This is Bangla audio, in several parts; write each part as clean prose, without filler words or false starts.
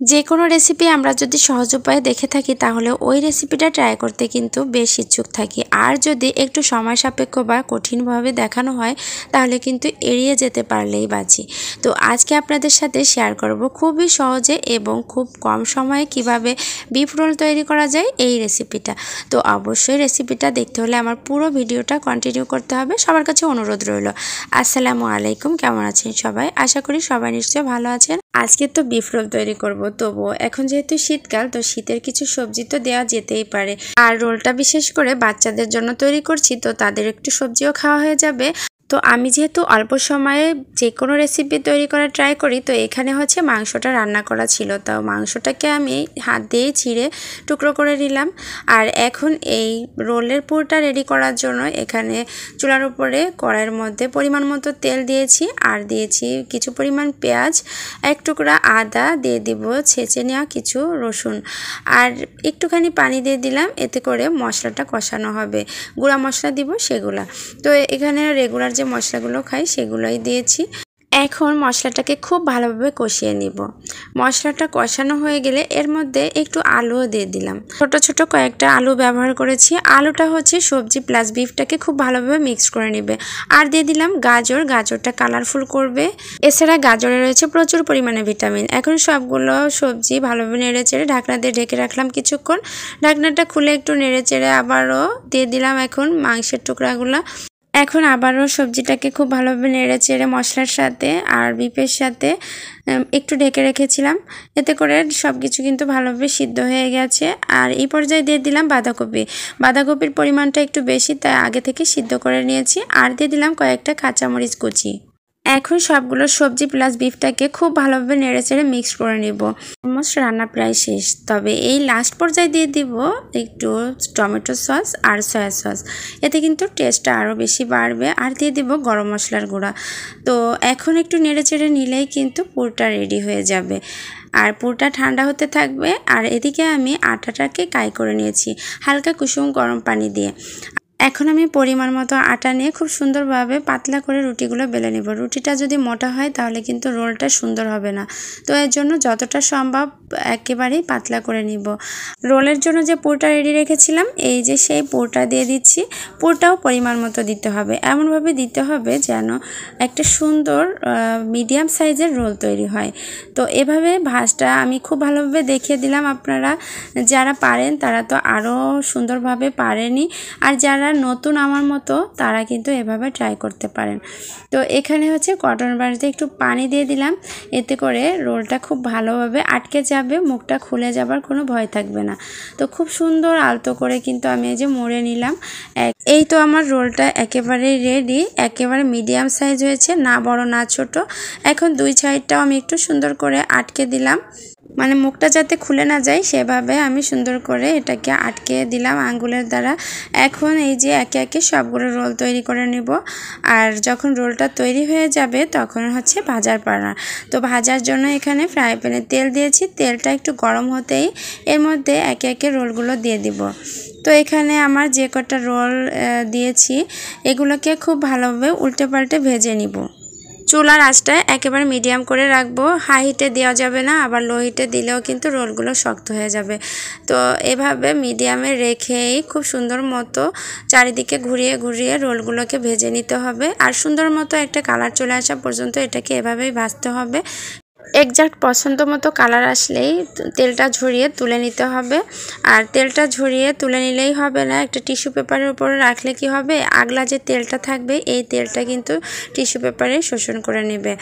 যে কোনো রেসিপি আমরা যদি সহজ উপায়ে দেখে থাকি তাহলে ওই রেসিপিটা ট্রাই করতে কিন্তু বেশ ইচ্ছুক থাকি। আর যদি একটু সময় সাপেক্ষ বা কঠিনভাবে দেখানো হয় তাহলে কিন্তু এড়িয়ে যেতে পারলেই বাঁচি। তো আজকে আপনাদের সাথে শেয়ার করব খুবই সহজে এবং খুব কম সময়ে কিভাবে বিফ রোল তৈরি করা যায় এই রেসিপিটা। তো অবশ্যই রেসিপিটা দেখতে হলে আমার পুরো ভিডিওটা কন্টিনিউ করতে হবে। সবার কাছে অনুরোধ রইল। আসসালামু আলাইকুম, কেমন আছেন সবাই? আশা করি সবাই নিশ্চয়ই ভালো আছেন। আজকে তো বিফ রোল তৈরি করব, তবুও এখন যেহেতু শীতকাল তো শীতের কিছু সবজি তো দেওয়া যেতেই পারে। আর রোলটা বিশেষ করে বাচ্চাদের জন্য তৈরি করছি, তো তাদের একটু সবজিও খাওয়া হয়ে যাবে। তো আমি যেহেতু অল্প সময়ে যে কোনো রেসিপি তৈরি করার ট্রাই করি, তো এখানে হচ্ছে মাংসটা রান্না করা ছিল। তো মাংসটাকে আমি হাত দিয়েই ছিঁড়ে টুকরো করে নিলাম। আর এখন এই রোলের পুরটা রেডি করার জন্য এখানে চুলার উপরে কড়াইয়ের মধ্যে পরিমাণ মতো তেল দিয়েছি আর দিয়েছি কিছু পরিমাণ পেঁয়াজ, এক টুকরা আদা দিয়ে দিব, ছেঁচে নেওয়া কিছু রসুন আর একটুখানি পানি দিয়ে দিলাম। এতে করে মশলাটা কষানো হবে, গুঁড়া মশলা দিব সেগুলা। তো এখানে রেগুলার যে মশলাগুলো খাই সেগুলোই দিয়েছি। এখন মশলাটাকে খুব ভালোভাবে কষিয়ে নিব। মশলাটা কষানো হয়ে গেলে এর মধ্যে একটু আলুও দিয়ে দিলাম। ছোট ছোট কয়েকটা আলু ব্যবহার করেছি। আলুটা হচ্ছে সবজি প্লাস বিফটাকে খুব ভালোভাবে মিক্স করে নেবে। আর দিয়ে দিলাম গাজর, গাজরটা কালারফুল করবে। এছাড়া গাজরে রয়েছে প্রচুর পরিমাণে ভিটামিন। এখন সবগুলো সবজি ভালোভাবে নেড়ে চেড়ে ঢাকনা দিয়ে ঢেকে রাখলাম কিছুক্ষণ। ঢাকনাটা খুলে একটু নেড়ে চেড়ে আবারও দিয়ে দিলাম এখন মাংসের টুকরাগুলো। এখন আবারও সবজিটাকে খুব ভালোভাবে নেড়ে চেড়ে মশলার সাথে আর বিফের সাথে একটু ঢেকে রেখেছিলাম। এতে করে সব কিছু কিন্তু ভালোভাবে সিদ্ধ হয়ে গেছে। আর এই পর্যায়ে দিয়ে দিলাম বাঁধাকপি। বাঁধাকপির পরিমাণটা একটু বেশি, তাই আগে থেকে সিদ্ধ করে নিয়েছি। আর দিয়ে দিলাম কয়েকটা কাঁচামরিচ কুচি। এখন সবগুলো সবজি প্লাস বিফটাকে খুব ভালোভাবে নেড়ে চেড়ে মিক্স করে নিব। অলমোস্ট রান্না প্রায় শেষ, তবে এই লাস্ট পর্যায়ে দিয়ে দিব একটু টমেটো সস আর সয়া সস। এতে কিন্তু টেস্টটা আরও বেশি বাড়বে। আর দিয়ে দিব গরম মশলার গুঁড়া। তো এখন একটু নেড়ে চেড়ে নিলেই কিন্তু পুরটা রেডি হয়ে যাবে। আর পুরটা ঠান্ডা হতে থাকবে। আর এদিকে আমি আটাটাকে কাই করে নিয়েছি হালকা কুসুম গরম পানি দিয়ে। এখন আমি পরিমাণ মতো আটা নিয়ে খুব সুন্দরভাবে পাতলা করে রুটিগুলো বেলে নেব। রুটিটা যদি মোটা হয় তাহলে কিন্তু রোলটা সুন্দর হবে না। তো এর জন্য যতটা সম্ভব একেবারেই পাতলা করে নিব। রোলের জন্য যে পুরটা রেডি রেখেছিলাম, এই যে সেই পুরটা দিয়ে দিচ্ছি। পুরটাও পরিমাণ মতো দিতে হবে, এমনভাবে দিতে হবে যেন একটা সুন্দর মিডিয়াম সাইজের রোল তৈরি হয়। তো এভাবে ভাঁজটা আমি খুব ভালোভাবে দেখিয়ে দিলাম। আপনারা যারা পারেন তারা তো আরও সুন্দরভাবে পারেনই, আর যারা নতুন আমার মতো তারা কিন্তু এভাবে ট্রাই করতে পারেন। তো এখানে হচ্ছে কটন বাড়িতে একটু পানি দিয়ে দিলাম। এতে করে রোলটা খুব ভালোভাবে আটকে যাবে, মুখটা খুলে যাবার কোনো ভয় থাকবে না। তো খুব সুন্দর আলতো করে কিন্তু আমি এই যে মুড়ে নিলাম। এই তো আমার রোলটা একেবারে রেডি, একেবারে মিডিয়াম সাইজ হয়েছে, না বড় না ছোট। এখন দুই সাইডটাও আমি একটু সুন্দর করে আটকে দিলাম, মানে মুখটা যাতে খুলে না যায় সেভাবে আমি সুন্দর করে এটাকে আটকে দিলাম আঙ্গুলের দ্বারা। এখন এই যে একে একে সবগুলো রোল তৈরি করে নেব। আর যখন রোলটা তৈরি হয়ে যাবে তখন হচ্ছে ভাজার পালা। তো ভাজার জন্য এখানে ফ্রাই প্যানে তেল দিয়েছি। তেলটা একটু গরম হতেই এর মধ্যে একে একে রোলগুলো দিয়ে দিব। তো এখানে আমার যে কটা রোল দিয়েছি এগুলোকে খুব ভালোভাবে উল্টে পাল্টে ভেজে নিব। চুলার আঁচটা একেবারে মিডিয়াম করে রাখবো, হাই হিটে দেওয়া যাবে না, আবার লো হিটে দিলেও কিন্তু রোলগুলো শক্ত হয়ে যাবে। তো এভাবে মিডিয়ামে রেখেই খুব সুন্দর মতো চারিদিকে ঘুরিয়ে ঘুরিয়ে রোলগুলোকে ভেজে নিতে হবে। আর সুন্দর মতো একটা কালার চলে আসা পর্যন্ত এটাকে এভাবেই ভাজতে হবে। এক্সাক্ট পছন্দ মতো কালার আসলেই তেলটা ঝরিয়ে তুলে নিতে হবে। আর তেলটা ঝরিয়ে তুলে নিলেই হবে না, একটা টিস্যু পেপারের উপরে রাখলে কি হবে, আগলা যে তেলটা থাকবে এই তেলটা কিন্তু টিস্যু পেপারে শোষণ করে নেবে।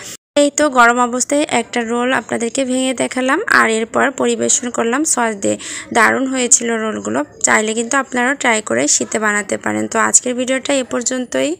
এই তো গরম অবস্থায় একটা রোল আপনাদেরকে ভেঙে দেখালাম আর এরপর পরিবেশন করলাম সস দিয়ে। দারুণ হয়েছিল রোলগুলো। চাইলে কিন্তু আপনারাও ট্রাই করে শীতে বানাতে পারেন। তো আজকের ভিডিওটা এ পর্যন্তই।